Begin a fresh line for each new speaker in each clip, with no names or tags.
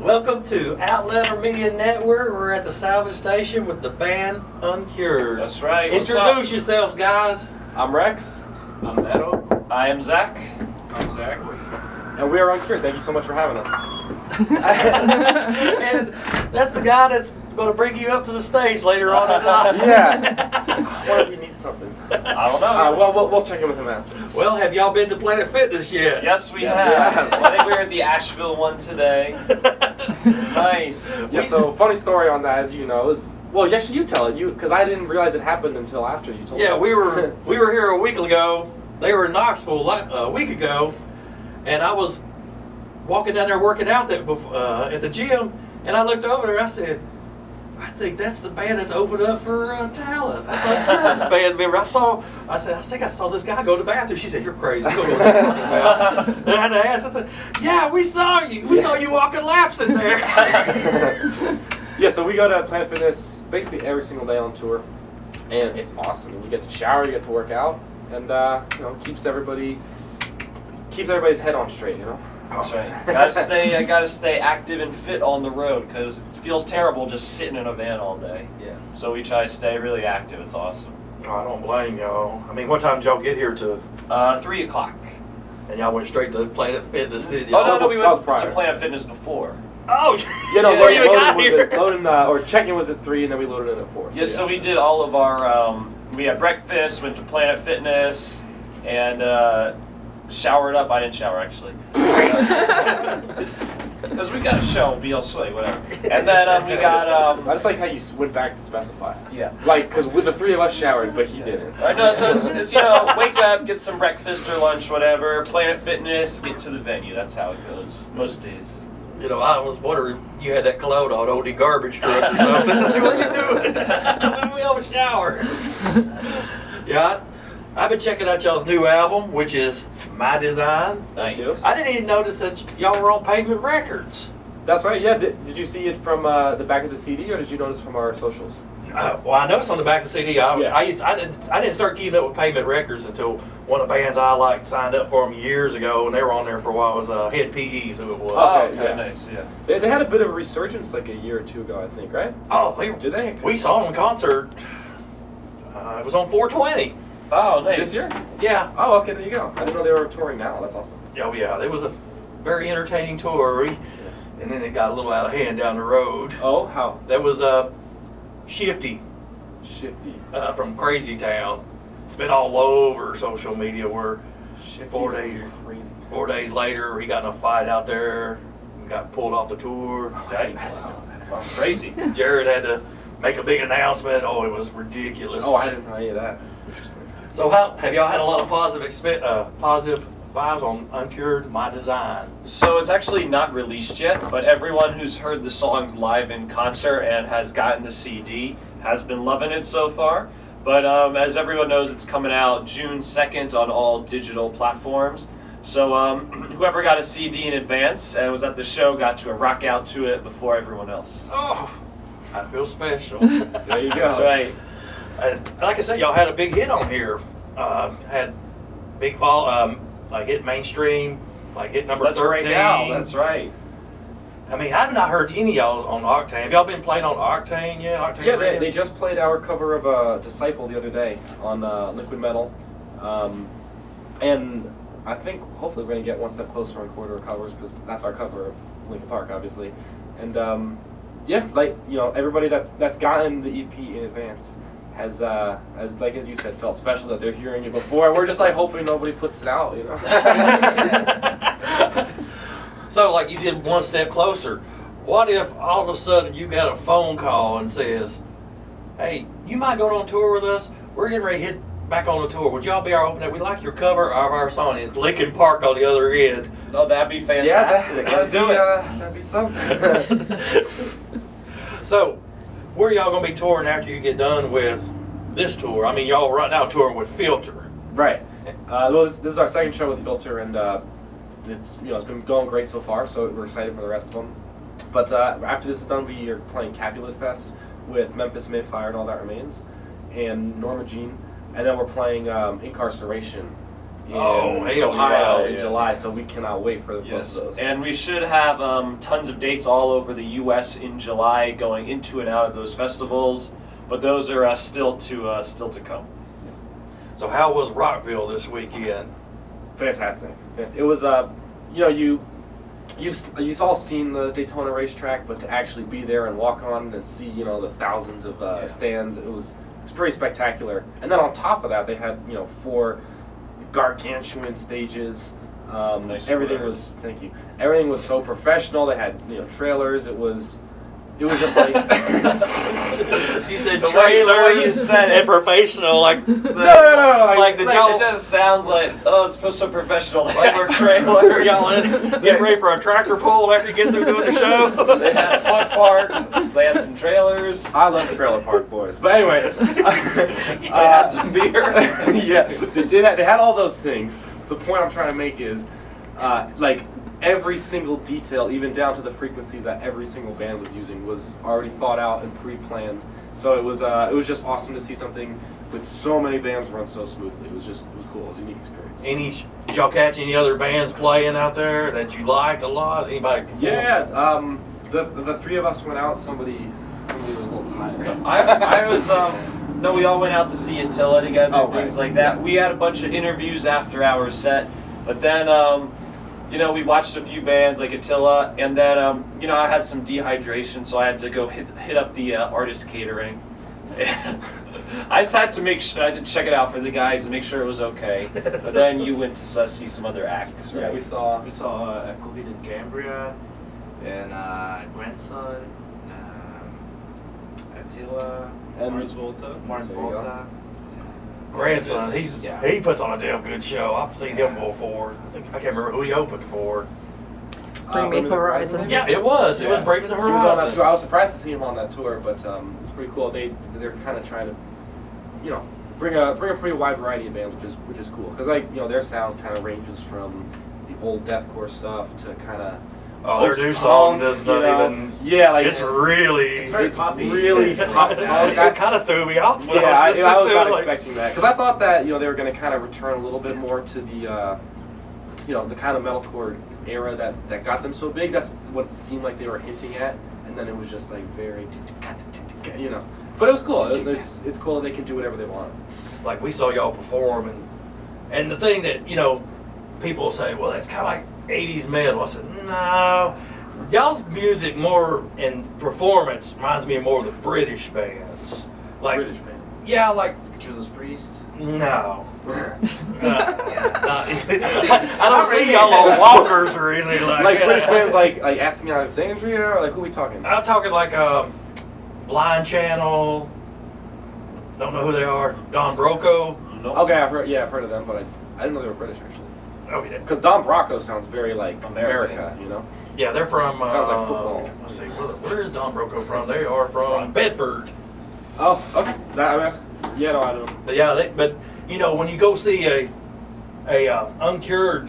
Welcome to Outletter Media Network. We're at the Salvage station with the band Uncured.
That's right.
Introduce yourselves, guys.
I'm Rex.
I'm Neto.
I am Zach.
I'm Zach.
And we are Uncured. Thank you so much for having us.
And that's the guy that's going to bring you up to the stage later on tonight.
Yeah. What if you need something?
I don't know.
We'll check in with him after.
Well, have y'all been to Planet Fitness yet?
Yes, we
Yes,
have.
we have.
I think we were at the Asheville one today. Nice.
Yeah. So funny story on that, as you know, is actually you tell it, because I didn't realize it happened until after you told me.
Yeah, we were here a week ago. They were in Knoxville a week ago, and I was walking down there working out at the gym, and I looked over there and I said, I think that's the band that's opened up for Talent. That's like this band member. I think I saw this guy go to the bathroom. She said, "You're crazy." Go to the bathroom. And I had to ask. I said, "Yeah, we saw you. We saw you walking laps in there."
Yeah, so we go to Planet Fitness basically every single day on tour, and it's awesome. You get to shower, you get to work out, and keeps everybody's head on straight.
That's right. Gotta stay active and fit on the road because it feels terrible just sitting in a van all day.
Yes.
So we try to stay really active. It's awesome.
Oh, I don't blame y'all. I mean, what time did y'all get here to?
3 o'clock.
And y'all went straight to Planet Fitness, did y'all?
Oh no, we
that was
went
prior.
to Planet Fitness before.
Oh,
You know,
yeah,
or check-in was at 3, and then we loaded in at 4.
Yeah, so we did all of our. We had breakfast, went to Planet Fitness, and showered up. I didn't shower actually. Because we got a show, be all sweaty, whatever. And then we got.
I just like how you went back to specify.
Yeah.
Like, because with the 3 of us showered, but he didn't.
I know, so it's wake up, get some breakfast or lunch, whatever. Planet Fitness, get to the venue. That's how it goes most days.
You know, I was wondering if you had that cologne on OD garbage truck or something. What are you doing? We have a shower. Yeah, I've been checking out y'all's new album, which is My Design.
Nice.
I didn't even notice that y'all were on Pavement Records.
That's right, yeah. Did you see it from the back of the CD, or did you notice from our socials?
Well, I noticed on the back of the CD. I didn't start keeping up with Pavement Records until one of the bands I liked signed up for them years ago, and they were on there for a while. It was Head PE's who it was.
Oh,
Okay, yeah.
Nice, yeah.
They had a bit of a resurgence like a year or two ago, I think, right?
Oh,
Did they?
we saw them in concert. It was on 420.
Oh, nice.
This year?
Yeah.
Oh, okay, there you go. I didn't know they were touring now. That's awesome.
Oh yeah, it was a very entertaining tour, and then it got a little out of hand down the road.
Oh, how?
That was Shifty
Shifty.
from Crazy Town. It's been all over social media where
Shifty.
4 days,
Crazy.
4 days later he got in a fight out there and got pulled off the tour.
Yikes. Wow. Crazy.
Jared had to make a big announcement. Oh, it was ridiculous.
Oh, I didn't know any of that. Interesting.
So have y'all had a lot of positive vibes on Uncured, My Design?
So it's actually not released yet, but everyone who's heard the songs live in concert and has gotten the CD has been loving it so far. But as everyone knows, it's coming out June 2nd on all digital platforms. So whoever got a CD in advance and was at the show got to rock out to it before everyone else.
Oh, I feel special.
There you go.
That's right.
And like I said, y'all had a big hit on here. Had big fall, like hit mainstream, like hit number
Let's
13.
break out. That's right.
I mean, I've not heard any of y'all on Octane. Have y'all been playing on Octane yet? Octane
Yeah,
Radio?
they just played our cover of Disciple the other day on Liquid Metal. And I think hopefully we're going to get one step closer on Corridor covers because that's our cover of Linkin Park, obviously. And everybody that's gotten the EP in advance has as you said, felt special that they're hearing it before. We're just like hoping nobody puts it out,
So, like you did one step closer. What if all of a sudden you got a phone call and says, "Hey, you might go on tour with us. We're getting ready to hit back on the tour. Would y'all be our opener? We like your cover of our song. It's Linkin Park on the other end."
Oh, that'd be fantastic. Let's do it.
That'd be something.
So, where y'all gonna be touring after you get done with this tour? I mean, y'all right now touring with Filter.
Right. Well, this is our second show with Filter, and it's been going great so far. So we're excited for the rest of them. But after this is done, we are playing Capulet Fest with Memphis Midfire and All That Remains, and Norma Jean, and then we're playing Incarceration in
hell
Ohio
yeah.
in July, so we cannot wait for
Yes,
both of those.
and we should have tons of dates all over the U.S. in July, going into and out of those festivals. But those are still to come.
So how was Rockville this weekend?
Fantastic. It was you've all seen the Daytona racetrack, but to actually be there and walk on it and see the thousands of stands, it was pretty spectacular. And then on top of that, they had 4 gargantuan stages.
Nice
Everything
weather.
was everything was so professional. They had trailers. It was just like
You said
The way you
trailers
said it.
and professional, like
no.
like the
Like,
y'all,
it just sounds like, it's supposed to be professional.
like we're trailer, y'all get ready for a tractor pull after you get through doing the show.
They had a fun park. They had some trailers.
I love Trailer Park Boys. But anyway,
They had some beer.
yeah, they had all those things. The point I'm trying to make is, like, every single detail, even down to the frequencies that every single band was using, was already thought out and pre-planned. So it was just awesome to see something with so many bands run so smoothly. It was cool. It was a unique experience.
Did y'all catch any other bands playing out there that you liked a lot? Anybody perform?
Yeah, the 3 of us went out. Somebody was a little tired.
I was, no, we all went out to see Attila together,
Oh,
and things
right.
like that. We had a bunch of interviews after our set, but then, we watched a few bands like Attila, and then, I had some dehydration, so I had to go hit up the artist catering. I just had to I had to check it out for the guys and make sure it was okay. But then you went to see some other acts, right?
Yeah, we saw.
We saw COVID in Cambria, and Grandson, Attila,
And
Mars Volta.
There you go.
Grandson,
Yeah.
he puts on a damn good show. I've seen him before. I can't remember who he opened for.
Bring Me Horizon.
Yeah, it was. It was Breaking the
He was on that
Horizon.
tour. I was surprised to see him on that tour, but it's pretty cool. They're kind of trying to, bring a pretty wide variety of bands, which is cool. Because their sound kind of ranges from the old deathcore stuff to kind of
Oh, their new song does not even.
Yeah, like
It's really.
It's very poppy.
really pop punk.
It kind of threw me off. When
Yeah,
I
I
was
was
listening to
not
it, like,
expecting that because I thought that they were going to kind of return a little bit more to the the kind of metalcore era that got them so big. That's what it seemed like they were hinting at, and then it was just like very But it was cool. It's cool that they can do whatever they want.
like we saw y'all perform, and the thing that people say, well, that's kind of like 80s metal. I said, no, y'all's music more in performance reminds me more of the British bands. Like,
British band.
yeah, like
Judas Priest.
no. I don't see y'all on walkers or anything like
Like
that.
British bands like Asking Alexandria, or like who are we talking?
I'm talking like Blind Channel. Don't know who they are. Don Broco.
Nope.
Okay, I've heard of them, but I didn't know they were British actually.
Oh yeah.
Because Don Brocco sounds very like
American.
America,
Yeah, they're from.
Sounds like football.
Let's see, where is Don Broco from? They are from Bedford.
Oh, okay. I'm asking. Yeah, no, I don't.
But yeah, but when you go see a Uncured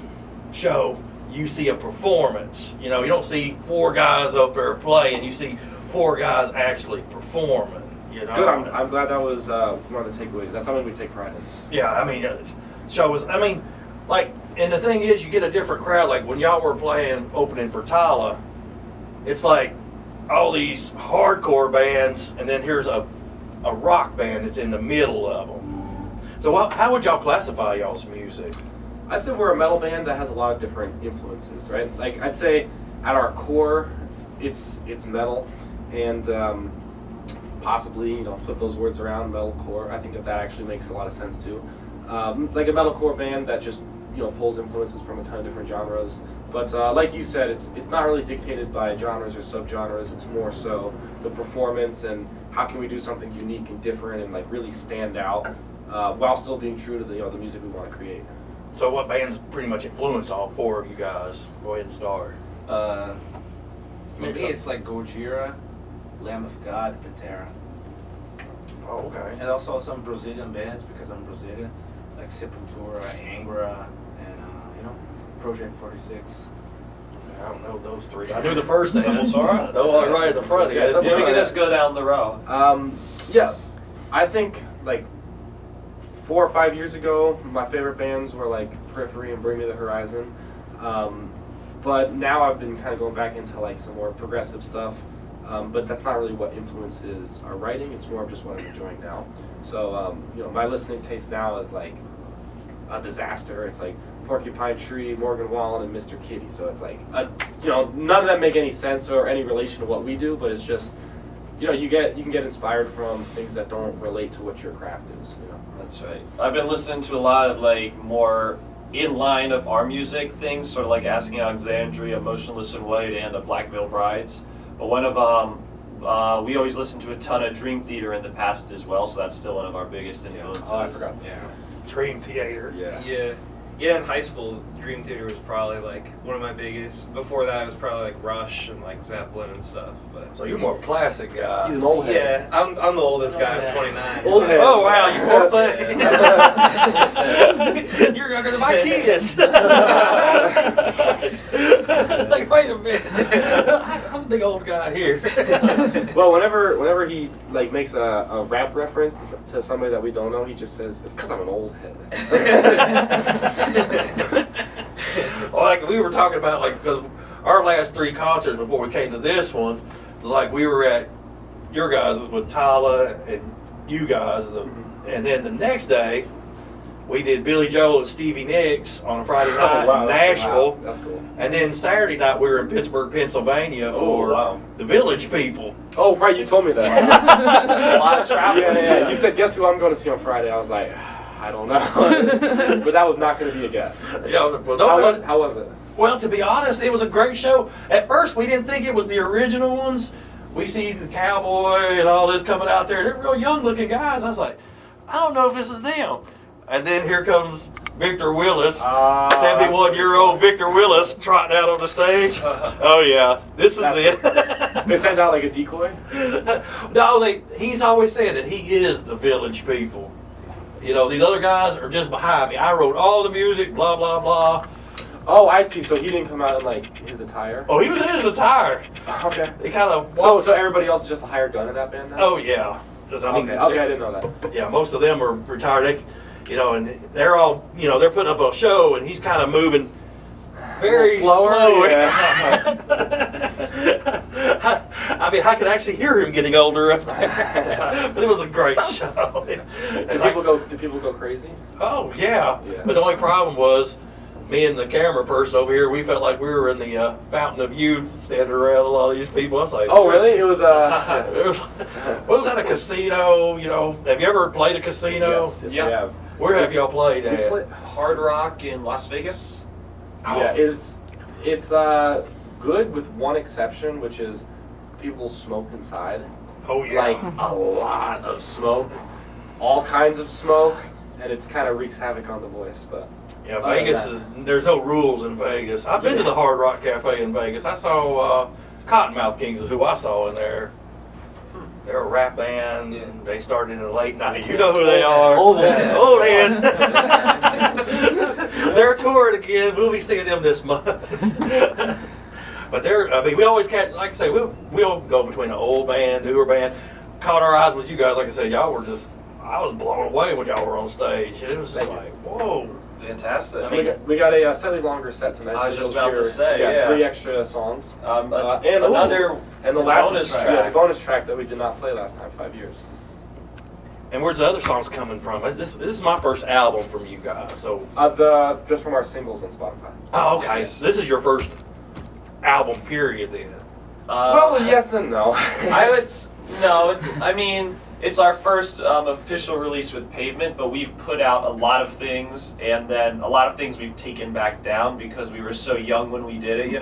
show, you see a performance. You don't see 4 guys up there playing. You see 4 guys actually performing.
Good. I'm glad that was one of the takeaways. That's something we take pride in.
Yeah, I mean, shows. I mean, like, and the thing is, you get a different crowd. Like when y'all were playing opening for Tyla, it's like all these hardcore bands, and then here's a rock band that's in the middle of them. So how would y'all classify y'all's music?
I'd say we're a metal band that has a lot of different influences, right? Like I'd say at our core, it's metal, and possibly flip those words around, metalcore. I think that actually makes a lot of sense too. Like a metalcore band that just pulls influences from a ton of different genres. But like you said, it's not really dictated by genres or subgenres. It's more so the performance and how can we do something unique and different and like really stand out while still being true to the music we want to create.
So what bands pretty much influence all 4 of you guys? Go ahead and start.
For me, it's like Gojira, Lamb of God, Pantera.
Oh, okay.
And also some Brazilian bands because I'm Brazilian, like Sepultura, Angra, and Project 46.
I don't know those 3. I knew the first thing.
Sepultura?
No, right in the front.
Yeah,
Yeah, we can just go down the row.
Yeah, I think like 4 or 5 years ago, my favorite bands were like Periphery and Bring Me the Horizon. But now I've been kind of going back into like some more progressive stuff. But that's not really what influences our writing. It's more of just what I'm enjoying now. So, my listening taste now is like a disaster. It's like Porcupine Tree, Morgan Wallen, and Mr. Kitty. So it's like, none of them make any sense or any relation to what we do, but it's just, you can get inspired from things that don't relate to what your craft is.
That's right. I've been listening to a lot of like more in line of our music things, sort of like Asking Alexandria, Motionless in White, and the Black Veil Brides. But one of we always listen to a ton of Dream Theater in the past as well, so that's still one of our biggest influences.
Oh, I forgot.
Yeah.
Dream Theater.
Yeah, in high school, Dream Theater was probably like one of my biggest. Before that, it was probably like Rush and like Zeppelin and stuff. But
So you're more classic guy.
He's an old head.
yeah, I'm the oldest guy. I'm 29.
Old head.
Oh wow, you poor thing. You're younger than my kids. Like, wait a minute. I'm the old guy here.
Well, whenever he like makes a rap reference to somebody that we don't know, he just says, "It's because I'm an old head."
Like we were talking about, like, because our last 3 concerts before we came to this one was like we were at your guys with Tyler and you guys, and then the next day we did Billy Joel and Stevie Nicks on a Friday night in Nashville.
Wow, that's cool.
And then Saturday night we were in Pittsburgh, Pennsylvania for the Village People.
Oh, right, you told me that. A lot of travel. Yeah. You said, guess who I'm going to see on Friday? I was like, I don't know. But that was not going to be a guess.
Yeah, well,
How was it?
Well, to be honest, it was a great show. At first, we didn't think it was the original ones. We see the cowboy and all this coming out there. They're real young-looking guys. I was like, I don't know if this is them. And then here comes Victor Willis, 71-year-old Victor Willis, trotting out on the stage. Oh yeah, this is it.
They sent out like a decoy?
No, he's always said that he is the Village People. These other guys are just behind me. I wrote all the music, blah, blah, blah.
Oh, I see. So he didn't come out in like his attire?
Oh, he was in his attire.
Okay.
He kind of...
So everybody else is just a hired gun in that band now?
Oh, yeah.
Okay, I didn't know that.
Yeah, most of them are retired. And they're all, they're putting up a show, and he's kind of moving very
slower.
slow.
Yeah.
I mean, I could actually hear him getting older up there. But it was a great show.
Did people go crazy?
Oh, yeah. But the only problem was, me and the camera person over here, we felt like we were in the Fountain of Youth, standing around a lot of these people. I was like,
oh, really? It was
was that a casino? Have you ever played a casino?
Yes, we have.
Where have y'all played at?
Hard Rock in Las Vegas.
Yeah, it's good with one exception, which is people smoke inside.
Oh yeah.
Like a lot of smoke, all kinds of smoke, and it's kind of wreaks havoc on the voice. But
yeah, Vegas there's no rules in Vegas. I've been to the Hard Rock Cafe in Vegas. I saw Cottonmouth Kings is who I saw in there. They're a rap band.
Yeah.
They started in the late 90s. You know who they are.
Old heads.
Old heads. They're touring again. We'll be seeing them this month. But we always catch, like I say, we'll go between an old band, newer band. Caught our eyes with you guys, like I said, y'all were I was blown away when y'all were on stage. It was just like, whoa.
Fantastic.
we got a slightly longer set tonight.
I was
so
just
you'll
about to
hear,
say, yeah.
3 extra songs.
And the
bonus
track.
bonus track that we did not play last time, 5 years.
And where's the other songs coming from? This is my first album from you guys, so.
Just from our singles on Spotify.
Oh, okay.
Yes.
So this is your first album, period, then.
Well, yes and no.
It's our first official release with Pavement, but we've put out a lot of things, and then a lot of things we've taken back down because we were so young when we did it,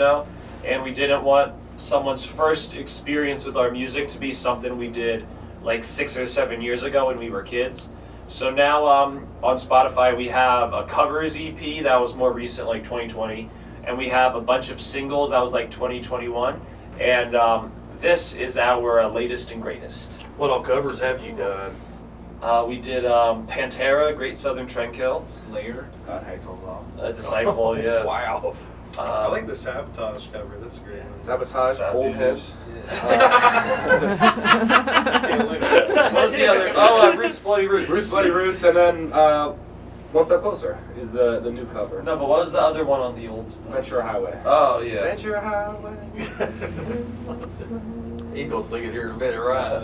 and we didn't want someone's first experience with our music to be something we did like 6 or 7 years ago when we were kids. So now on Spotify we have a covers EP that was more recent, like 2020, and we have a bunch of singles that was like 2021, and this is our latest and greatest.
What all covers have you done?
We did Pantera, Great Southern Trendkill,
Slayer, God Hates Us All.
Disciple, yeah.
Wow.
I like the Sabotage cover. That's great.
Sabotage, Old Head.
What was the other? Oh, Roots, Bloody Roots.
Roots, Bloody Roots, and then One Step Closer is the new cover.
No, but what was the other one on the old stuff?
Ventura Highway.
Oh yeah.
Ventura Highway.
He's gonna sing it here in a minute, right?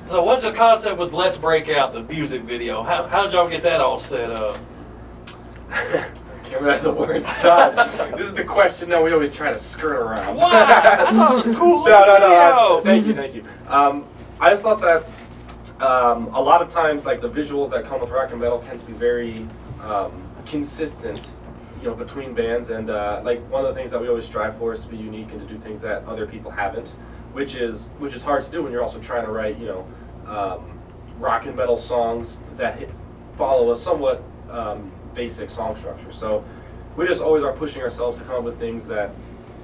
So what's the concept with Let's Break Out, the music video? How did y'all get that all set up?
Camera at the worst time. This is the question that we always try to skirt around.
Why? I thought it was a cool
No.
video.
Thank you. I just thought that a lot of times, like the visuals that come with rock and metal tend to be very consistent, between bands. And like one of the things that we always strive for is to be unique and to do things that other people haven't, which is hard to do when you're also trying to write, rock and metal songs that follow a somewhat basic song structure. So we just always are pushing ourselves to come up with things that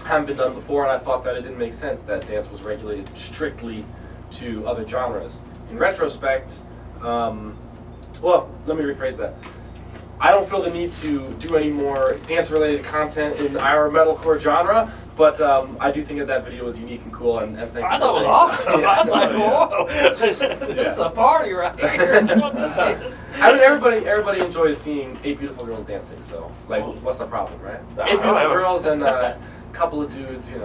haven't been done before, and I thought that it didn't make sense that dance was regulated strictly to other genres. In retrospect, well, let me rephrase that. I don't feel the need to do any more dance-related content in our metalcore genre, but I do think that video was unique and cool, and thank you.
I thought it was awesome. I was like, whoa, this is a party right here. That's what this is.
I mean, everybody enjoys seeing 8 beautiful girls dancing, so, like, what's the problem, right? 8 beautiful girls and a couple of dudes,
and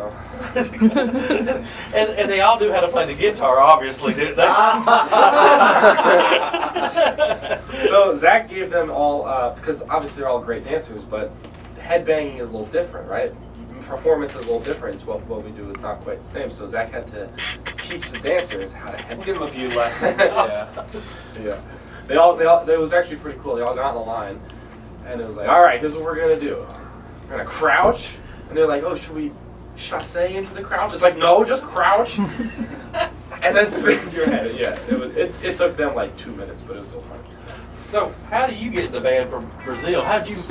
they all knew how to play the guitar, obviously, didn't they?
So Zach gave them all, because obviously they're all great dancers, but headbanging is a little different, right? Performance is a little different. What we do is not quite the same. So Zach had to teach the dancers how to headbang.
We'll give them a few lessons. Yeah.
Yeah. They all. It was actually pretty cool. They all got in a line, and it was like, all right, here's what we're gonna do. We're gonna crouch, and they're like, oh, should we chasse into the crouch? It's like, no, just crouch, and then spin your head. Yeah. It took them like 2 minutes, but it was still fun.
So, how do you get in the band from Brazil? How did you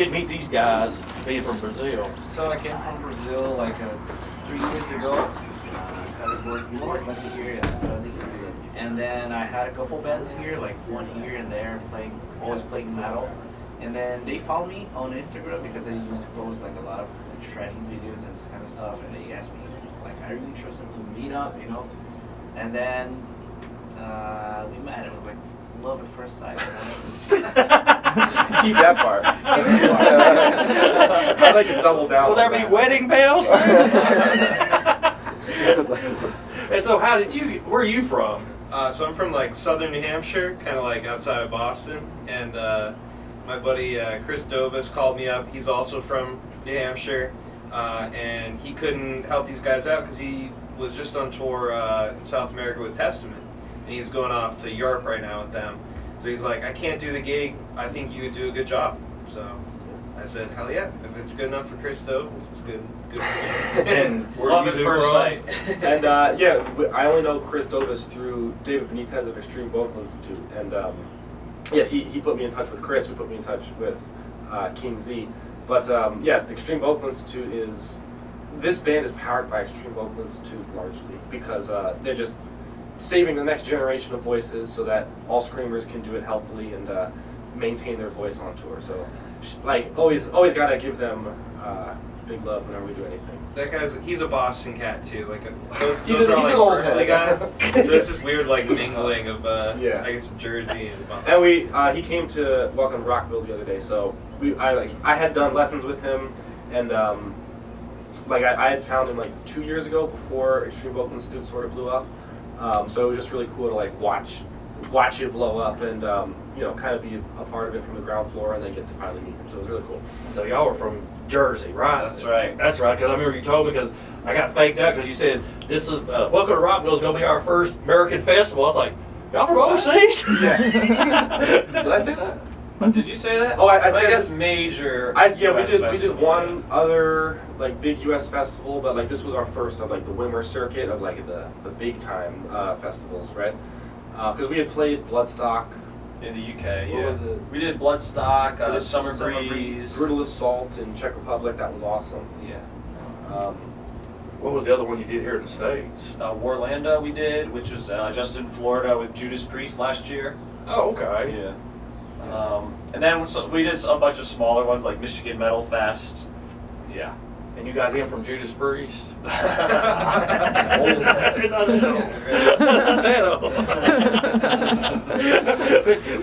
meet these guys being from Brazil?
So I came from Brazil like 3 years ago. I started working here and studying. And then I had a couple bands here, like one here and there, always playing metal. And then they found me on Instagram because I used to post like a lot of shredding videos and this kind of stuff. And they asked me, like, are you interested in meet up, And then we met. It was like love at first sight.
Keep that part. I'd like to double down.
Will there be wedding bells? And so, where are you from?
So I'm from like southern New Hampshire, kind of like outside of Boston, and my buddy Chris Dovis called me up. He's also from New Hampshire, and he couldn't help these guys out because he was just on tour in South America with Testament, and he's going off to Europe right now with them. So he's like, I can't do the gig. I think you would do a good job. So I said, hell yeah! If it's good enough for Chris Dovis, it's good for me.
And
Love at first sight.
And I only know Chris Dovis through David Benitez of Extreme Vocal Institute, and he put me in touch with Chris, who put me in touch with King Z. But the Extreme Vocal Institute this band is powered by Extreme Vocal Institute largely because they're just saving the next generation of voices so that all screamers can do it healthily and maintain their voice on tour. So, always gotta give them big love whenever we do anything.
That he's a Boston cat too. Like those
He's
are
an
like
old
Berkeley
head.
guys. So it's this weird like mingling of I guess Jersey and Boston.
And he came to Welcome to Rockville the other day. So I had done lessons with him, and I had found him like 2 years ago before Extreme Vocal Institute sort of blew up. So it was just really cool to watch it blow up and kind of be a part of it from the ground floor and then get to finally meet him. So it was really cool.
So y'all were from Jersey, right?
That's right.
That's right, because I remember you told me, because I got faked out because you said, this is, Welcome to Rockville is going to be our first American festival. I was like, y'all from overseas?
Yeah. Did I say that?
Did you say that?
Oh, I said
guess
this-
major.
We
US
did
festival.
one other big U.S. festival, but this was our first of the Wimmer circuit of the big time festivals, right? Because we had played Bloodstock.
In the UK,
What was it?
We did Bloodstock,
It was
Summer
Summer
Breeze.
Brutal Assault in Czech Republic. That was awesome.
Yeah.
What was the other one you did here in the States?
Warlanda we did, which was just in Florida with Judas Priest last year.
Oh, okay.
Yeah. And then we did a bunch of smaller ones like Michigan Metal Fest. Yeah.
And you got him from Judas Priest.
Old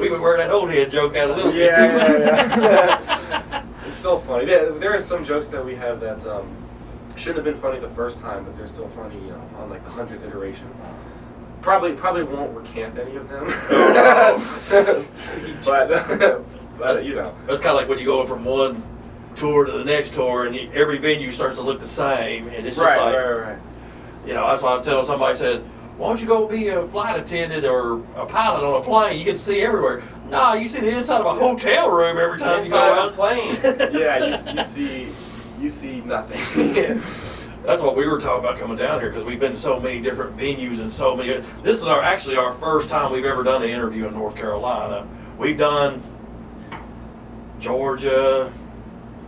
We would wear that old head joke out a little bit too
Yeah.
much.
It's still funny. There are some jokes that we have that shouldn't have been funny the first time, but they're still funny, on like the 100th iteration. Probably won't recant any of them. but
It's kind of like when you go from one tour to the next tour, and every venue starts to look the same, and it's just
right.
That's why I was telling somebody, I said, why don't you go be a flight attendant or a pilot on a plane? You get to see everywhere. No, you see the inside of a hotel room every time you go
Inside of
out.
a plane.
Yeah, you see nothing.
That's what we were talking about coming down here, because we've been to so many different venues and so many. This is actually our first time we've ever done an interview in North Carolina. We've done Georgia,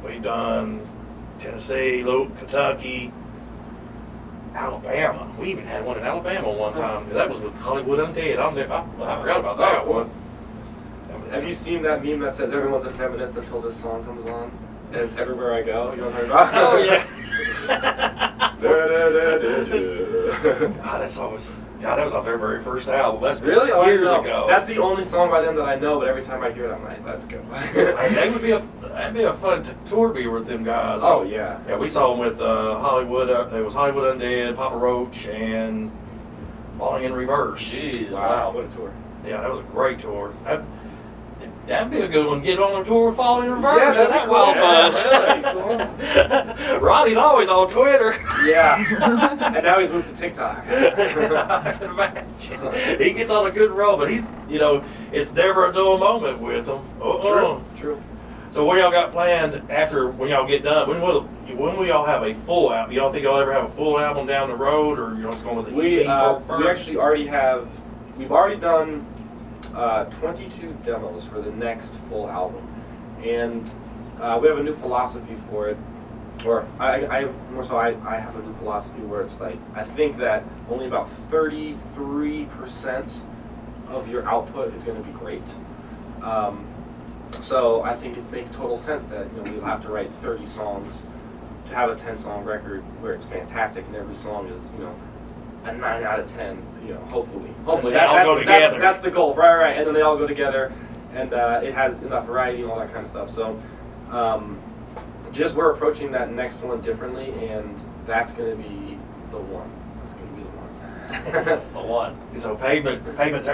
we've done Tennessee, Kentucky, Alabama. We even had one in Alabama one time. That was with Hollywood Undead. I forgot about that one.
Have you seen that meme that says everyone's a feminist until this song comes on? And it's everywhere I go. You know what I'm talking about?
Oh yeah. that was off their very first album. That's
Really? Oh,
years
no.
ago.
That's the only song by them that I know, but every time I hear it, I'm like, let's go.
That'd be a fun tour to be with them guys.
Oh, yeah.
Yeah, we saw them with Hollywood. It was Hollywood Undead, Papa Roach, and Falling in Reverse.
Jeez,
Wow, what a tour.
Yeah, that was a great tour. That'd be a good one. Get on a tour with Falling in Reverse.
Yeah, that'd
that
be
wild
cool.
bunch.
Yeah, really
Ronnie's always on Twitter.
Yeah. And now he's moved to TikTok.
I can imagine. He gets on a good roll, but he's, it's never a dull moment with him.
True.
So what y'all got planned after when y'all get done? When will y'all have a full album? Y'all think y'all ever have a full album down the road, or you're just going with the EP first?
We actually already have. We've already done 22 demos for the next full album, and we have a new philosophy for it. Or I have a new philosophy where it's like I think that only about 33% of your output is going to be great. So I think it makes total sense that we'll have to write 30 songs to have a 10-song record where it's fantastic and every song is a 9 out of 10. Hopefully
They all go together.
That's the goal, right? And then they all go together, and it has enough variety and all that kind of stuff. So just we're approaching that next one differently, and that's going to be the one. That's going to be the one.
That's the one.
So Pavement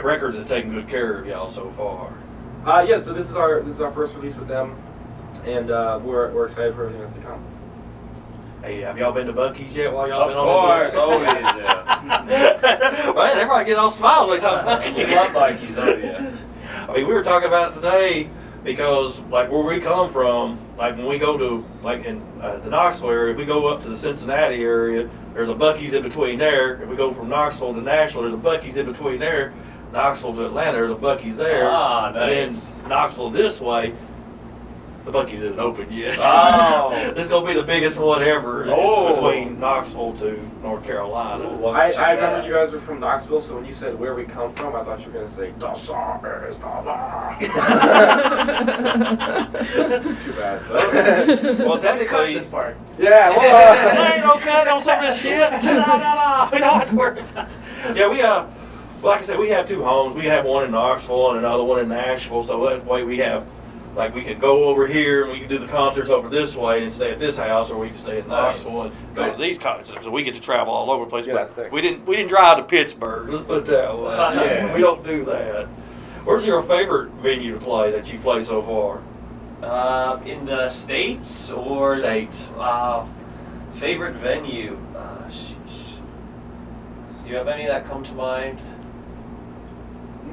Records has taken good care of y'all so far.
Yeah. So this is our first release with them, and we're excited for everything that's to come.
Hey, have y'all been to Buc-ee's yet while y'all
Of
been on
course,
this?
always.
Man, everybody get all smiles when they talk Buc-ee's.
We love Vikings, oh yeah.
I mean, we were talking about it today because, like, where we come from, like, when we go to, like, in the Knoxville area, if we go up to the Cincinnati area, there's a Buc-ee's in between there. If we go from Knoxville to Nashville, there's a Buc-ee's in between there. Knoxville to Atlanta, there's a Buc-ee's there.
Ah, nice.
And then Knoxville this way, the Buc-ee's isn't open yet.
Oh.
This is going to be the biggest one ever
Oh.
between Knoxville to North Carolina.
Ooh,
I remember you guys were from Knoxville, so when you said where we come from, I thought you were going to say, "The song is the Too bad.
Well, technically,
this part.
Yeah,
I
well,
ain't gonna cut on some of this shit. No. We don't have to worry about it. Yeah, we like I said, we have two homes. We have one in Knoxville and another one in Nashville. So that way we have, like, we can go over here and we can do the concerts over this way and stay at this house, or we can stay at
Nice.
Knoxville and go
Nice.
to these concerts. So we get to travel all over the place.
Yeah,
but
that's sick.
we didn't drive to Pittsburgh. Let's put it that way.
Yeah.
We don't do that. Where's your favorite venue to play that you played so far?
In the States or
States.
Favorite venue? Sheesh. Do you have any that come to mind?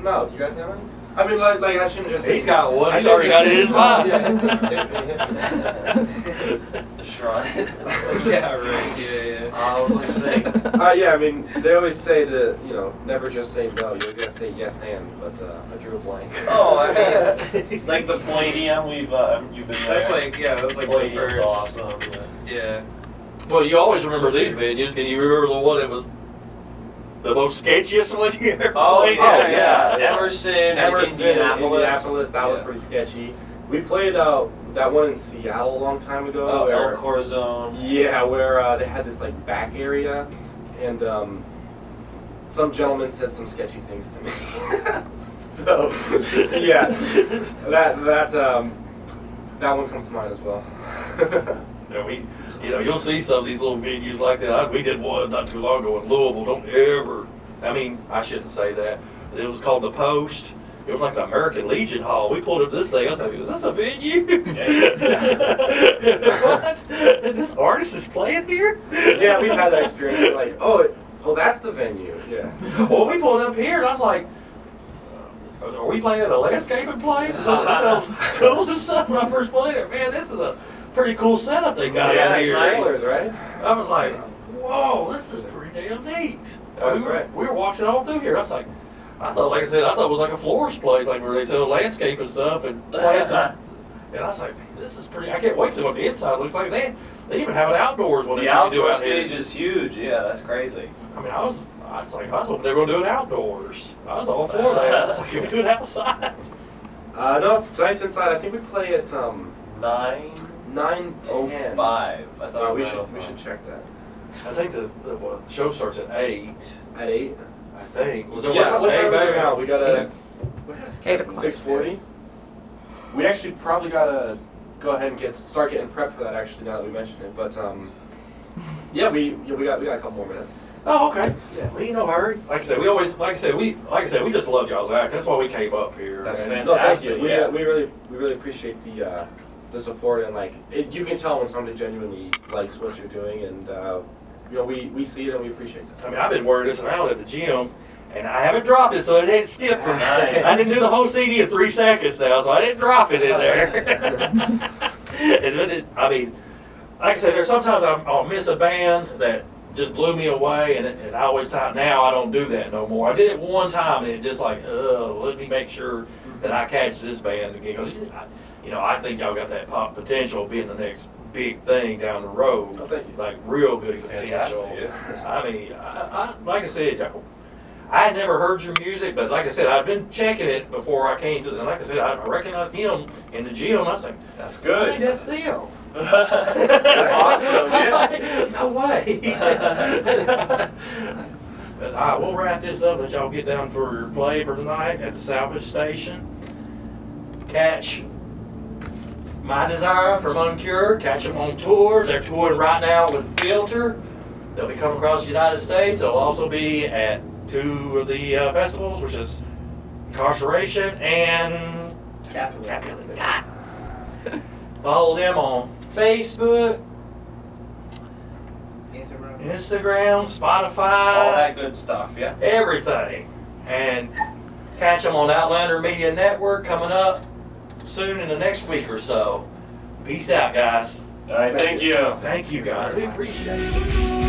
no, you guys have any? I mean, like I shouldn't just say.
He's got one.
I
He's
shouldn't
already
just
got it
say-
in his mind.
The Shrine.
Yeah, right. Yeah.
Let's see.
Yeah, I mean, they always say to, never just say no. You always gotta say yes and, but I drew a blank.
Oh, I mean, like the Palladium, you've been there.
That's like that was like the
Palladium's
first.
awesome.
Yeah.
Well, you always remember these venues. Can you remember the one that was the most sketchiest one you ever played?
Yeah. Emerson,
Emerson,
Indianapolis.
Indianapolis, that was
Yeah.
pretty sketchy. We played that one in Seattle a long time ago.
Oh,
where,
El Corazon.
Yeah, where they had this like back area, and some gentleman said some sketchy things to me. So yeah, that one comes to mind as well.
Yeah, you'll see some of these little venues like that. We did one not too long ago in Louisville. Don't ever. I mean, I shouldn't say that. It was called the Post. It was like an American Legion Hall. We pulled up this thing. I was like, "Is this a venue? What? This artist is playing here?"
Yeah, we've had that experience. We're like, oh, that's the venue. Yeah.
Well, we pulled up here, and I was like, "Are we playing at a landscaping place? Is tools and stuff?" When I first played it, man, this is a pretty cool setup they got
Yeah,
in here.
that's
Trailers, right?
I was like, "Whoa, this is pretty damn neat."
That's
we were,
right.
We were walking all through here. I was like, I thought it was like a florist place, like where they sell landscape and stuff and plants. And I was like, man, this is pretty. I can't wait to see what the inside looks like. They even have it outdoors when
The
they do
outdoor
out here.
stage is huge. Yeah, that's crazy.
I mean, I was hoping they were going to do it outdoors. I was all for that. I was like, can we do it outside?
No, tonight's inside. I think we play at
9:05.
9:10.
I thought
We
it was
should
9:05.
check that.
I think the show starts at 8.
At 8.
I think. Was
Yeah, what time is it
back
now? We gotta
8 o'clock.
6:40. We actually probably gotta go ahead and start getting prepped for that. Actually, now that we mentioned it, but yeah, we got a couple more minutes.
Oh, okay.
Yeah.
We ain't no hurry. Like I said, we just love y'all's act. That's why we came up here.
That's
And-
fantastic.
No, thank you.
Yeah.
We really appreciate the support, and like you can tell when somebody genuinely likes what you're doing, and we see it and we appreciate it.
I mean, I've been wearing this out at the gym, and I haven't dropped it, so it ain't skipped from.
Nice.
I didn't do the whole CD in 3 seconds now, so I didn't drop it in there. I mean, like I said, there's sometimes I'll miss a band that just blew me away, and I always now I don't do that no more. I did it one time, and it just like, let me make sure that I catch this band again, because I think y'all got that pop potential of being the next big thing down the road.
Oh, thank you.
Like real good
Fantastic,
potential. I mean, I like I said, I had never heard your music, but like I said, I've been checking it before I came to it. And like I said, I recognized him in the gym. I was like,
That's
hey,
good.
that's Theo.
That's awesome. Yeah.
No way. But we'll wrap this up and y'all get down for your play for tonight at the Salvage Station. Catch My Design from Uncured. Catch them on tour. They're touring right now with Filter. They'll be coming across the United States. They'll also be at 2 of the festivals, which is Incarceration and Capital. Follow them on Facebook, Instagram, Spotify,
All that good stuff. Yeah.
everything. And catch them on Outlander Media Network coming up soon in the next week or so. Peace out, guys.
All right. Thank you.
Thank you, guys. We appreciate it.